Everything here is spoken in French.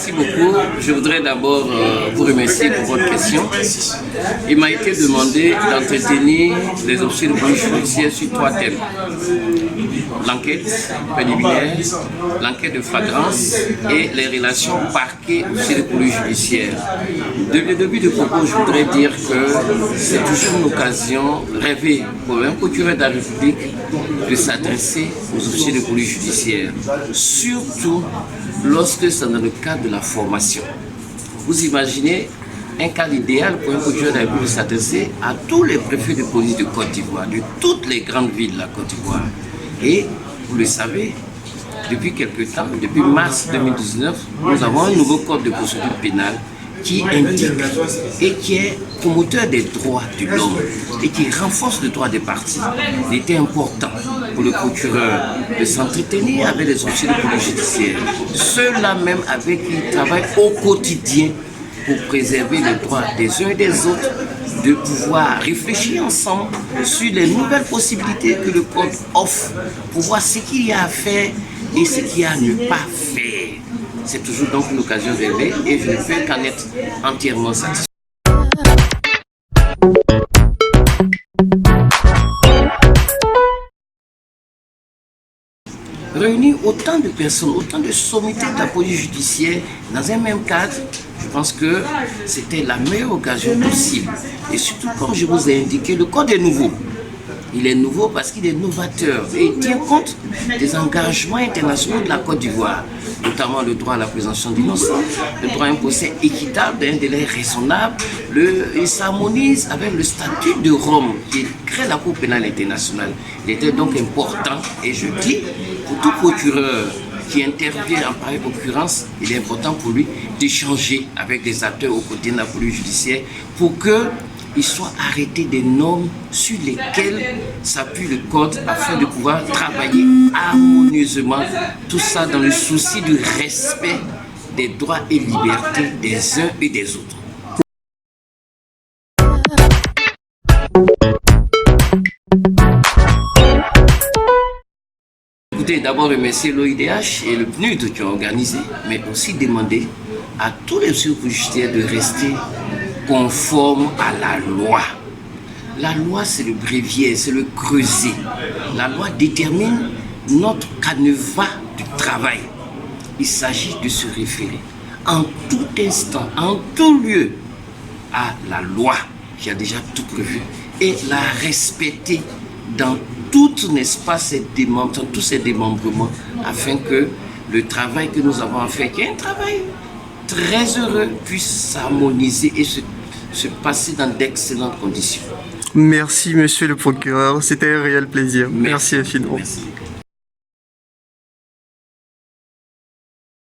Merci beaucoup. Je voudrais d'abord vous remercier pour votre question. Il m'a été demandé d'entretenir les officiers de police judiciaire sur 3 thèmes. L'enquête préliminaire, l'enquête de flagrance et les relations parquet-officier de police judiciaire. Depuis le début du propos, je voudrais dire que c'est toujours une occasion rêvée pour un procureur de la République de s'adresser aux officiers de police judiciaire, surtout lorsque c'est dans le cadre de la formation. Vous imaginez un cas idéal pour un procureur de la République de s'adresser à tous les préfets de police de Côte d'Ivoire, de toutes les grandes villes de la Côte d'Ivoire. Et vous le savez, depuis quelque temps, depuis mars 2019, nous avons un nouveau code de procédure pénale qui indique et qui est promoteur des droits de l'homme et qui renforce le droit des parties. Il était important pour le procureur de s'entretenir avec les officiers de police judiciaire, ceux-là même avec qui il travaille au quotidien pour préserver les droits des uns et des autres, de pouvoir réfléchir ensemble sur les nouvelles possibilités que le code offre pour voir ce qu'il y a à faire et ce qu'il y a à ne pas faire. C'est toujours donc une occasion rêvée et je ne peux qu'en être entièrement satisfait. Réunir autant de personnes, autant de sommités de la police judiciaire dans un même cadre, je pense que c'était la meilleure occasion possible. Et surtout, comme je vous ai indiqué, le code est nouveau. Il est nouveau parce qu'il est novateur et il tient compte des engagements internationaux de la Côte d'Ivoire, notamment le droit à la présomption d'innocence, le droit à un procès équitable d'un délai raisonnable. Il s'harmonise avec le statut de Rome qui crée la Cour pénale internationale. Il était donc important, et je dis, pour tout procureur qui intervient en pareille occurrence, il est important pour lui d'échanger avec des acteurs aux côtés de la police judiciaire pour qu'il soit arrêté des normes sur lesquelles s'appuie le code afin de pouvoir travailler harmonieusement, tout ça dans le souci du respect des droits et libertés des uns et des autres. Écoutez, d'abord remercier l'OIDH et le PNUD qui ont organisé, mais aussi demander à tous les officiers judiciaires de rester conformes à la loi. La loi, c'est le bréviaire, c'est le creuset. La loi détermine notre canevas du travail. Il s'agit de se référer en tout instant, en tout lieu, à la loi qui a déjà tout prévu et la respecter dans tout, n'est-ce pas, tous ces démembrements afin que le travail que nous avons à faire, qui est un travail très heureux, puisse s'harmoniser et se passer dans d'excellentes conditions. Merci, monsieur le procureur. C'était un réel plaisir. Merci infiniment. Merci.